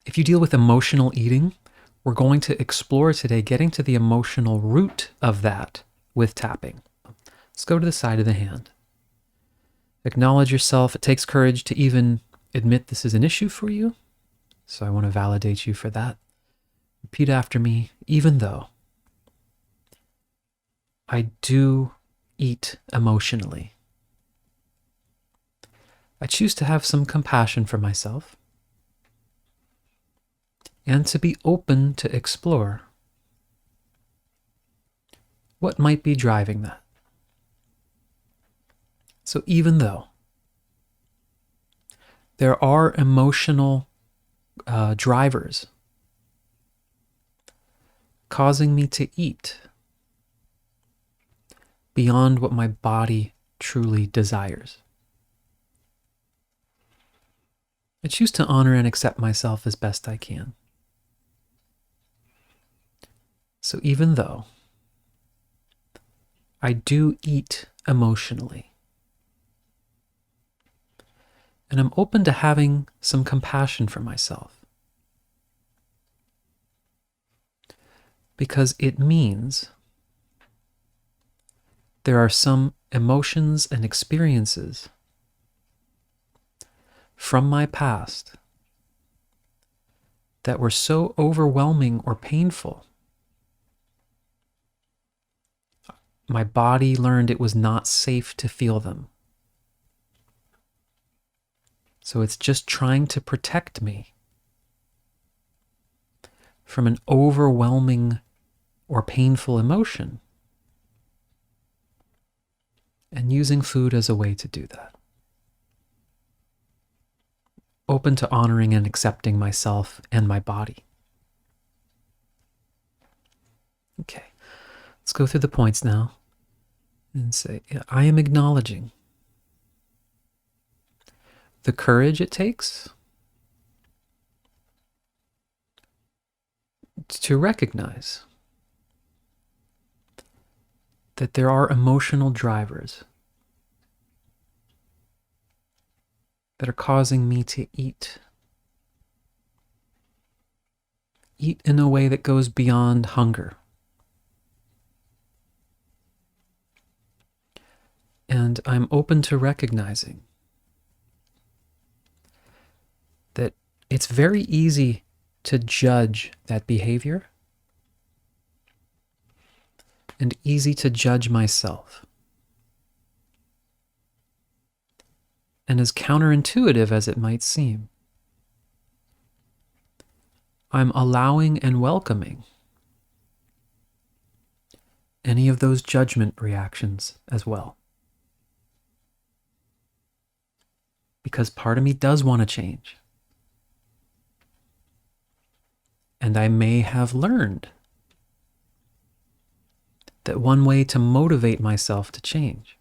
If you deal with emotional eating, we're going to explore today getting to the emotional root of that with tapping. Let's go to the side of the hand. Acknowledge yourself. It takes courage to even admit this is an issue for you. So I want to validate you for that. Repeat after me. Even though I do eat emotionally, I choose to have some compassion for myself and to be open to explore what might be driving that. So even though there are emotional drivers causing me to eat beyond what my body truly desires, I choose to honor and accept myself as best I can. So even though I do eat emotionally, and I'm open to having some compassion for myself, because it means there are some emotions and experiences from my past that were so overwhelming or painful, my body learned it was not safe to feel them. So it's just trying to protect me from an overwhelming or painful emotion, and using food as a way to do that. Open to honoring and accepting myself and my body. Okay, let's go through the points now and say, I am acknowledging the courage it takes to recognize that there are emotional drivers that are causing me to eat in a way that goes beyond hunger. And I'm open to recognizing that it's very easy to judge that behavior and easy to judge myself. And as counterintuitive as it might seem, I'm allowing and welcoming any of those judgment reactions as well. Because part of me does want to change. And I may have learned that one way to motivate myself to change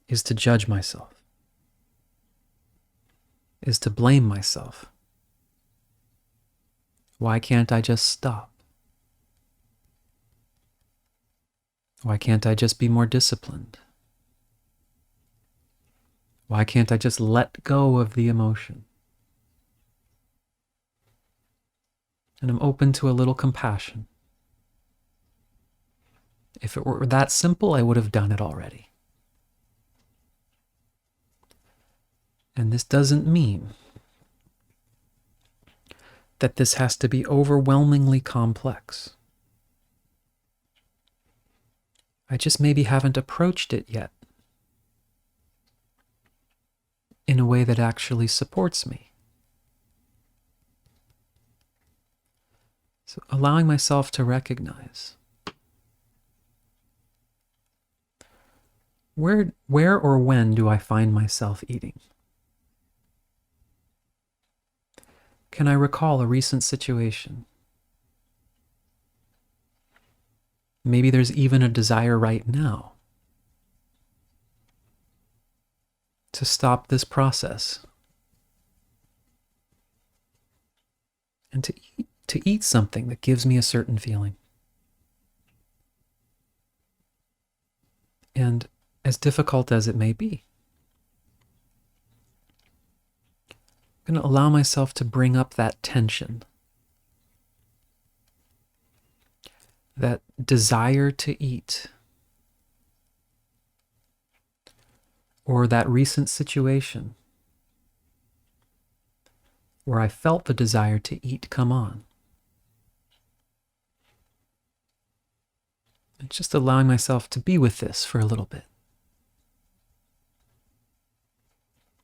is to judge myself, is to blame myself. Why can't I just stop? Why can't I just be more disciplined? Why can't I just let go of the emotion? And I'm open to a little compassion. If it were that simple, I would have done it already. And this doesn't mean that this has to be overwhelmingly complex. I just maybe haven't approached it yet in a way that actually supports me. So allowing myself to recognize where or when do I find myself eating? Can I recall a recent situation? Maybe there's even a desire right now to stop this process and to eat something that gives me a certain feeling. And as difficult as it may be, I'm going to allow myself to bring up that tension, that desire to eat, or that recent situation where I felt the desire to eat come on. And just allowing myself to be with this for a little bit.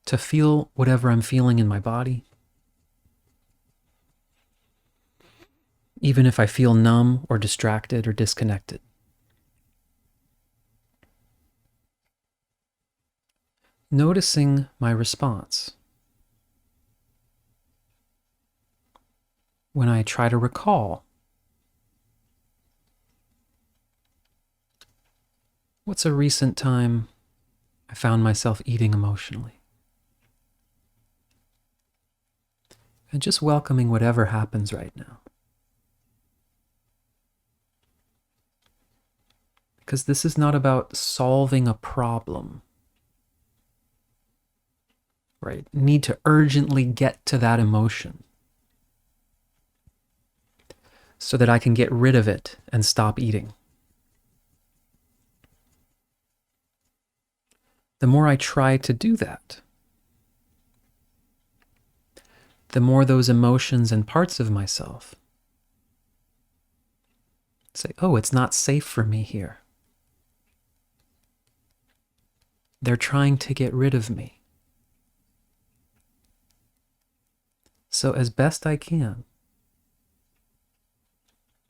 To feel whatever I'm feeling in my body. Even if I feel numb or distracted or disconnected. Noticing my response. When I try to recall, what's a recent time I found myself eating emotionally? And just welcoming whatever happens right now. Because this is not about solving a problem. Right? Need to urgently get to that emotion so that I can get rid of it and stop eating. The more I try to do that, the more those emotions and parts of myself say, oh, it's not safe for me here. They're trying to get rid of me. So as best I can,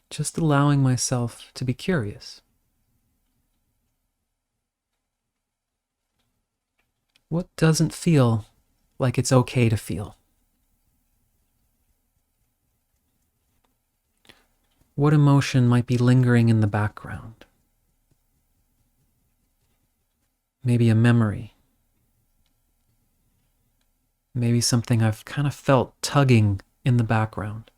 just allowing myself to be curious. What doesn't feel like it's okay to feel? What emotion might be lingering in the background? Maybe a memory. Maybe something I've kind of felt tugging in the background.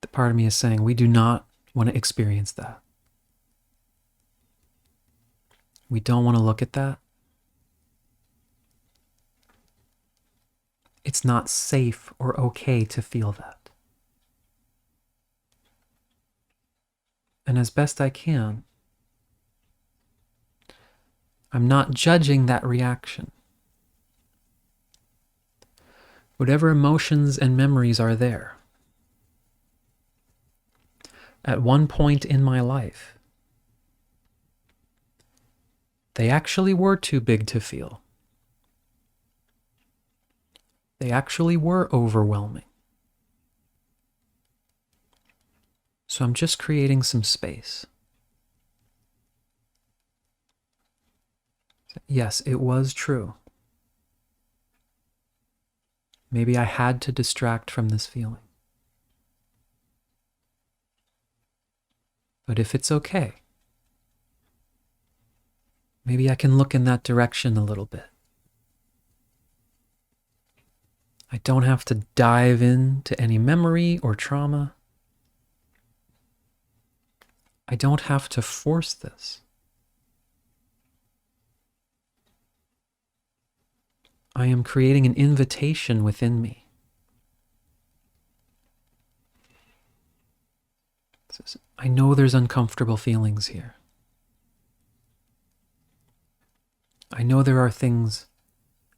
The part of me is saying, we do not want to experience that. We don't want to look at that. It's not safe or okay to feel that. And as best I can, I'm not judging that reaction. Whatever emotions and memories are there, at one point in my life, they actually were too big to feel. They actually were overwhelming. So I'm just creating some space. Yes, it was true. Maybe I had to distract from this feeling. But if it's okay, maybe I can look in that direction a little bit. I don't have to dive into any memory or trauma. I don't have to force this. I am creating an invitation within me. I know there's uncomfortable feelings here. I know there are things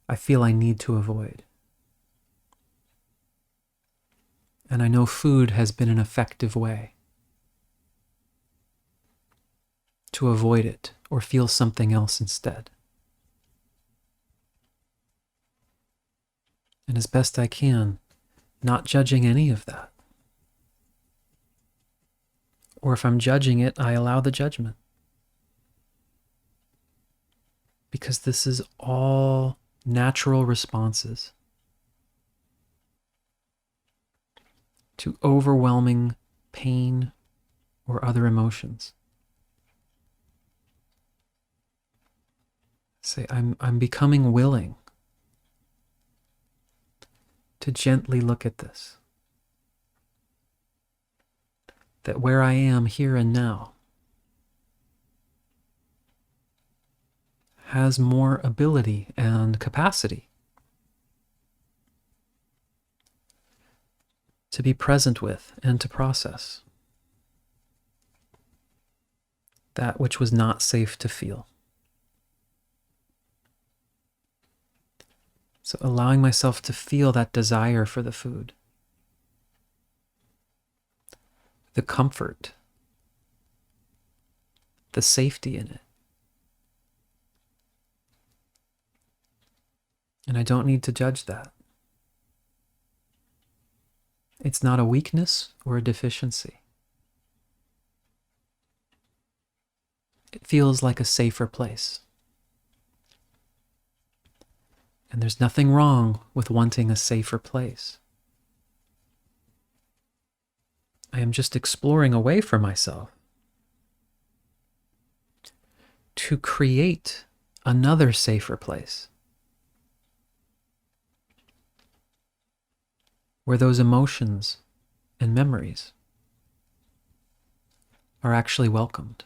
I feel I need to avoid. And I know food has been an effective way to avoid it or feel something else instead. And as best I can, not judging any of that. Or if I'm judging it, I allow the judgment. Because this is all natural responses to overwhelming pain or other emotions. Say, I'm becoming willing to gently look at this. That where I am here and now has more ability and capacity to be present with and to process that which was not safe to feel. So allowing myself to feel that desire for the food, the comfort, the safety in it. And I don't need to judge that. It's not a weakness or a deficiency. It feels like a safer place. And there's nothing wrong with wanting a safer place. I am just exploring a way for myself to create another safer place where those emotions and memories are actually welcomed,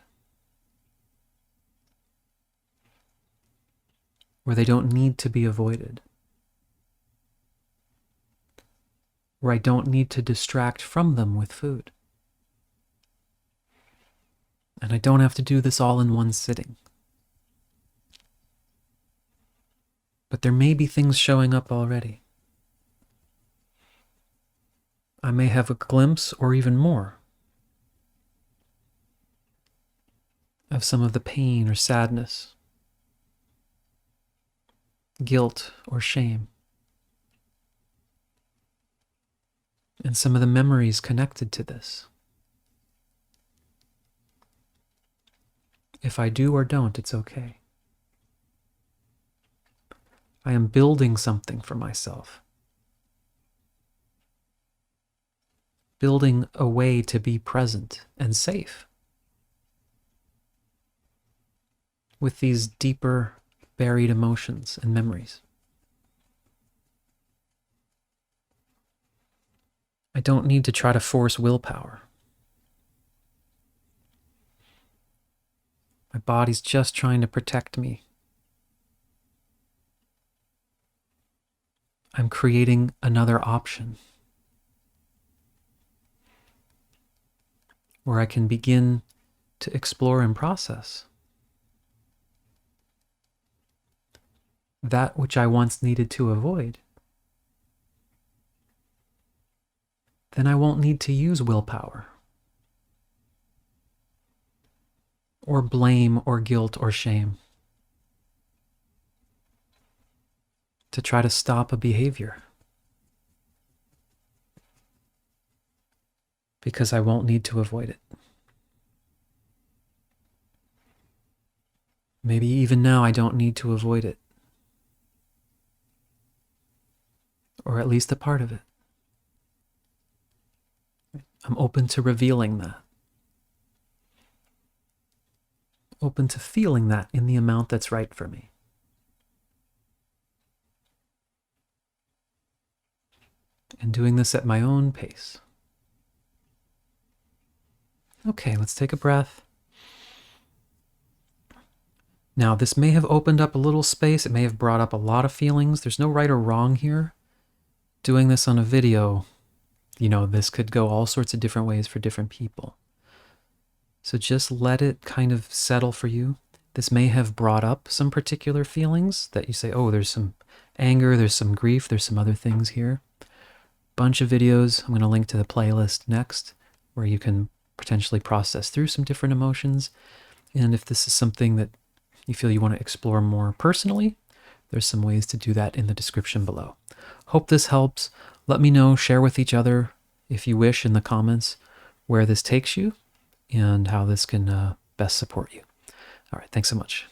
where they don't need to be avoided, where I don't need to distract from them with food. And I don't have to do this all in one sitting. But there may be things showing up already. I may have a glimpse, or even more, of some of the pain or sadness, guilt or shame, and some of the memories connected to this. If I do or don't, it's okay. I am building something for myself. Building a way to be present and safe with these deeper, buried emotions and memories. I don't need to try to force willpower. My body's just trying to protect me. I'm creating another option where I can begin to explore and process that which I once needed to avoid. Then I won't need to use willpower, or blame, or guilt, or shame to try to stop a behavior, because I won't need to avoid it. Maybe even now I don't need to avoid it, or at least a part of it. I'm open to revealing that. Open to feeling that in the amount that's right for me. And doing this at my own pace. Okay, let's take a breath. Now, this may have opened up a little space. It may have brought up a lot of feelings. There's no right or wrong here. Doing this on a video, this could go all sorts of different ways for different people. So just let it kind of settle for you. This may have brought up some particular feelings that you say, oh, there's some anger, there's some grief, there's some other things here. Bunch of videos. I'm going to link to the playlist next where you can potentially process through some different emotions. And if this is something that you feel you want to explore more personally, there's some ways to do that in the description below. Hope this helps. Let me know, share with each other if you wish in the comments where this takes you and how this can best support you. All right, thanks so much.